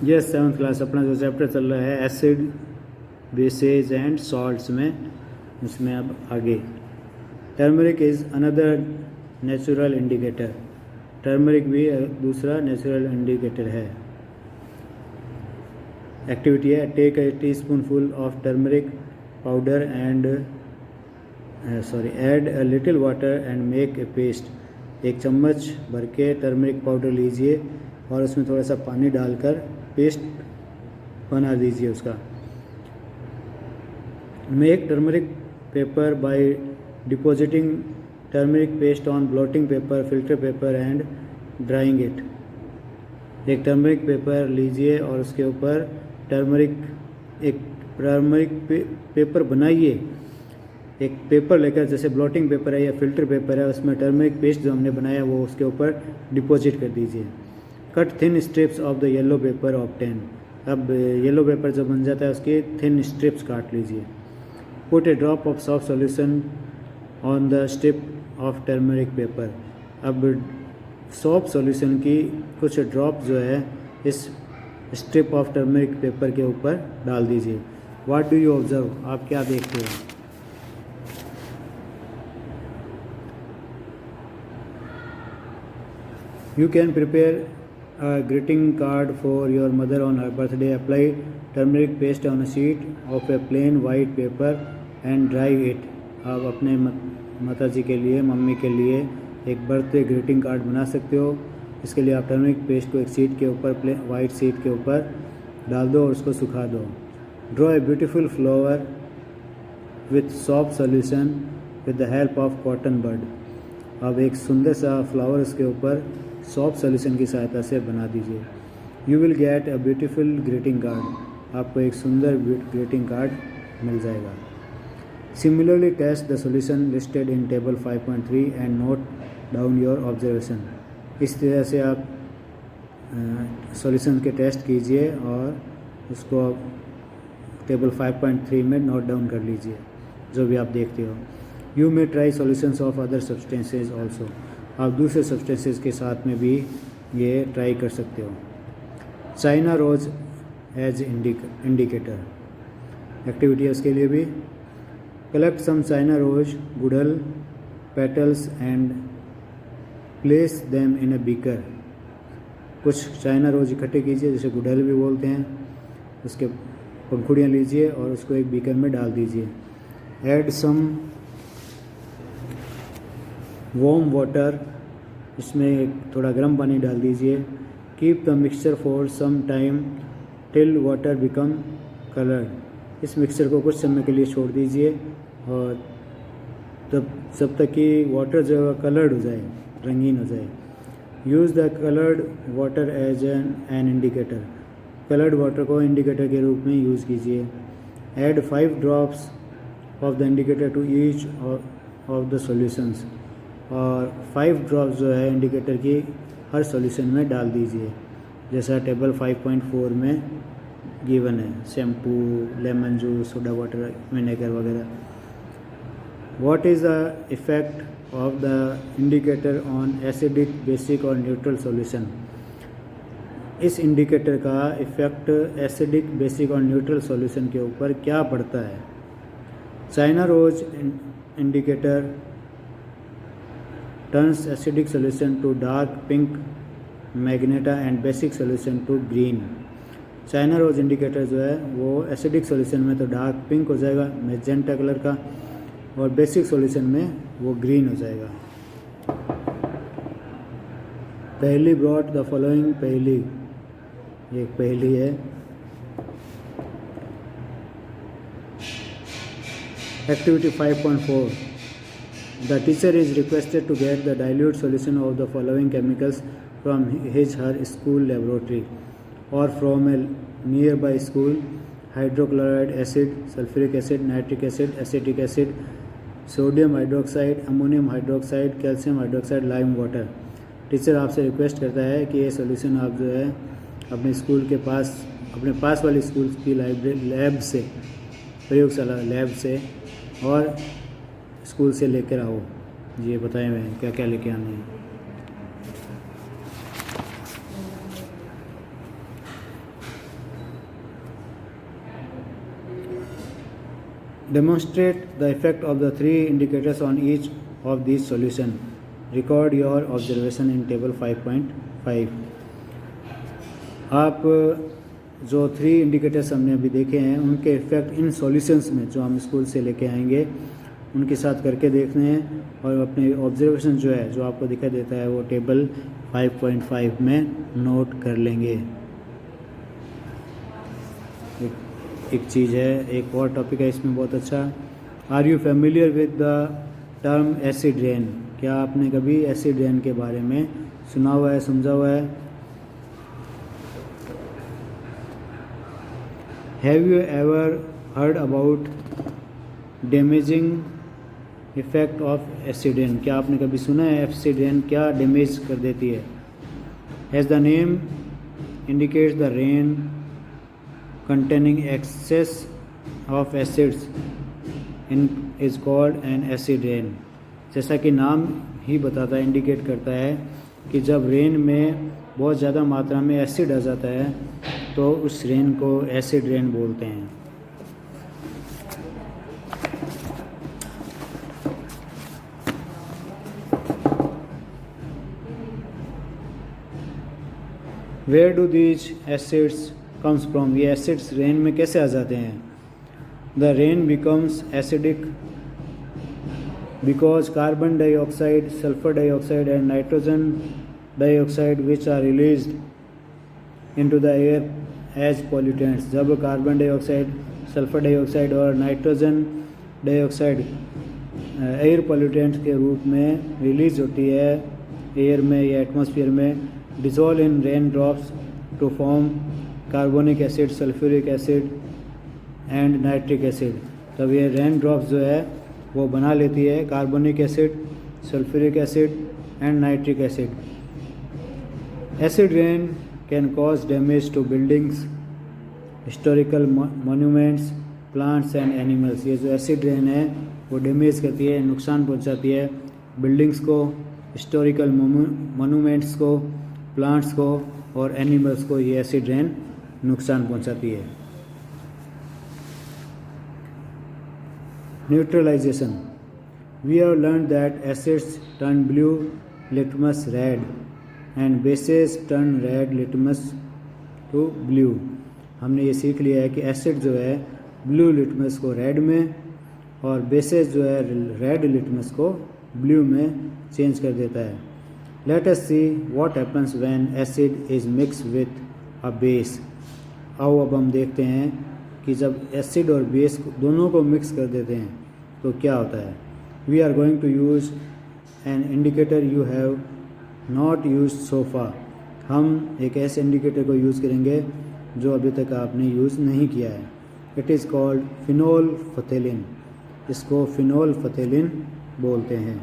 ये 7th class अपना जो चैप्टर चल रहा है एसिड बेसेज एंड सॉल्ट्स में, इसमें अब आगे turmeric is another natural indicator. Turmeric भी दूसरा नेचुरल इंडिकेटर है। एक्टिविटी है take a teaspoonful of turmeric powder and add a little water and make a paste. एक चम्मच भर के टर्मरिक पाउडर लीजिए और उसमें थोड़ा सा पानी डालकर पेस्ट बना दीजिए उसका। Make turmeric paper by depositing turmeric paste on blotting paper, filter paper and drawing it. एक टर्मरिक पेपर लीजिए और उसके ऊपर एक टर्मरिक पेपर बनाइए। एक पेपर लेकर, जैसे ब्लॉटिंग पेपर है या फिल्टर पेपर है, उसमें टर्मरिक पेस्ट जो हमने बनाया वो उसके ऊपर डिपॉजिट कर दीजिए। Cut thin strips of the yellow paper obtain. अब येलो पेपर जब बन जाता है उसके थिन स्ट्रिप्स काट लीजिए। Put A drop of soft solution on the strip of turmeric paper. अब सॉफ्ट सॉल्यूशन की कुछ ड्रॉप जो है इस स्ट्रिप ऑफ टर्मरिक पेपर के ऊपर डाल दीजिए। What do you observe? आप क्या देखते हो? You can prepare a greeting card for your mother on her birthday. Apply turmeric paste on a sheet of a plain white paper and dry it. आप अपने माता जी के लिए, मम्मी के लिए एक बर्थडे ग्रीटिंग कार्ड बना सकते हो। इसके लिए आप टर्मरिक पेस्ट को एक शीट के ऊपर, वाइट शीट के ऊपर डाल दो और उसको सुखा दो। Draw a beautiful flower with soft solution with the help of cotton bud. अब एक सुंदर सा फ्लावर उसके ऊपर सॉफ्ट सॉल्यूशन की सहायता से बना दीजिए। You will get a beautiful greeting card. आपको एक सुंदर ग्रीटिंग कार्ड मिल जाएगा। Similarly test the solution listed in table 5.3 and note down your observation. इस तरह से आप सॉल्यूशन के टेस्ट कीजिए और उसको टेबल 5.3 में नोट डाउन कर लीजिए जो भी आप देखते हो। You may try solutions of other substances also. आप दूसरे सब्सटेंसेस के साथ में भी ये ट्राई कर सकते हो। China rose as indicator. Activity है उसके लिए भी। कलेक्ट सम चाइना रोज गुड़हल petals and place them in a beaker. कुछ चाइना रोज इकट्ठे कीजिए, जैसे गुड़हल भी बोलते हैं, उसके पंखुड़ियाँ लीजिए और उसको एक बीकर में डाल दीजिए। Add some warm water. इसमें एक थोड़ा गर्म पानी डाल दीजिए। Keep the mixture for some time till water become coloured. इस मिक्सचर को कुछ समय के लिए छोड़ दीजिए और जब तक कि वाटर जो है कलर्ड हो जाए, रंगीन हो जाए। Use the coloured water as an indicator. Coloured water को इंडिकेटर के रूप में यूज़ कीजिए। Add 5 drops of the indicator to each of the solutions. और 5 ड्रॉप्स जो है इंडिकेटर की हर सॉल्यूशन में डाल दीजिए, जैसा टेबल 5.4 में गिवन है। Shampoo, lemon juice, soda water, vinegar वगैरह। What is the effect of the indicator on acidic, basic और न्यूट्रल सॉल्यूशन? इस इंडिकेटर का इफ़ेक्ट एसिडिक, बेसिक और न्यूट्रल सॉल्यूशन के ऊपर क्या पड़ता है? China rose indicator turns acidic solution to dark pink magenta and basic solution to green। China rose indicator जो है वो एसिडिक सॉल्यूशन में तो डार्क पिंक हो जाएगा, मैजेंटा कलर का, और बेसिक सॉल्यूशन में वो ग्रीन हो जाएगा। पहली ब्रॉट द फॉलोइंग। पहली एक पहली है। Activity 5.4। The teacher is requested to get the dilute solution of the following chemicals from her school laboratory or from a nearby school: hydrochloric acid, sulfuric acid, nitric acid, acetic acid, sodium hydroxide, ammonium hydroxide, calcium hydroxide, lime water। Teacher आपसे request करता है कि ये solution आप जो है अपने school के पास, अपने पास वाली स्कूल की लैब से, प्रयोगशाला लैब से और स्कूल से लेकर आओ। ये बताए हुए हैं क्या क्या लेके आने हैं। Demonstrate the effect of the three indicators on each of these solution. Record your observation in table 5.5. आप जो 3 इंडिकेटर्स हमने अभी देखे हैं उनके इफ़ेक्ट इन सॉल्यूशंस में जो हम स्कूल से लेके आएंगे उनके साथ करके देखने हैं और अपने ऑब्जर्वेशन जो है जो आपको दिखाई देता है वो टेबल 5.5 में नोट कर लेंगे। एक चीज़ है, एक और टॉपिक है इसमें बहुत अच्छा। Are you familiar with the term acid rain? क्या आपने कभी एसिड रेन के बारे में सुना हुआ है, समझा हुआ है? Have you ever heard about damaging effect of acid rain? क्या आपने कभी सुना है एसिड रेन क्या डैमेज कर देती है? As the name indicates the rain containing excess of acids is called an acid rain। जैसा कि नाम ही बताता है, इंडिकेट करता है कि जब रेन में बहुत ज़्यादा मात्रा में एसिड आ जाता है तो उस रेन को एसिड रेन बोलते हैं। Where do these acids comes from? ये एसिड्स रेन में कैसे आ जाते हैं? The rain becomes acidic because carbon dioxide, sulphur dioxide and nitrogen dioxide which are released into the air as pollutants. जब कार्बन डाइऑक्साइड, सल्फर डाइऑक्साइड और nitrogen dioxide air pollutants के रूप में रिलीज होती है एयर में या एटमॉस्फेयर में, dissolve in rain drops to form carbonic acid, sulphuric acid and nitric acid. तब ये रेन ड्रॉप्स जो है वो बना लेती है carbonic acid, sulphuric acid and nitric acid. Acid rain can cause damage to buildings, historical monuments, plants and animals. ये जो एसिड रेन है वो डैमेज करती है, नुकसान पहुंचाती है बिल्डिंग्स को, हिस्टोरिकल मॉन्यूमेंट्स को, प्लांट्स को और एनिमल्स को ये एसिड रेन नुकसान पहुंचाती है। Neutralisation. We have learn that acids turn blue litmus red and bases turn red litmus to blue. हमने ये सीख लिया है कि एसिड जो है ब्लू लिटमस को रेड में और बेसेस जो है रेड लिटमस को ब्लू में चेंज कर देता है। Let us see what happens when acid is mix with a base. आओ अब हम देखते हैं कि जब एसिड और बेस दोनों को मिक्स कर देते हैं तो क्या होता है। We are going to use an indicator you have not use so far. हम एक ऐसे इंडिकेटर को यूज़ करेंगे जो अभी तक आपने यूज़ नहीं किया है। It is called phenolphthalein. इसको फिनोल फथेलिन बोलते हैं।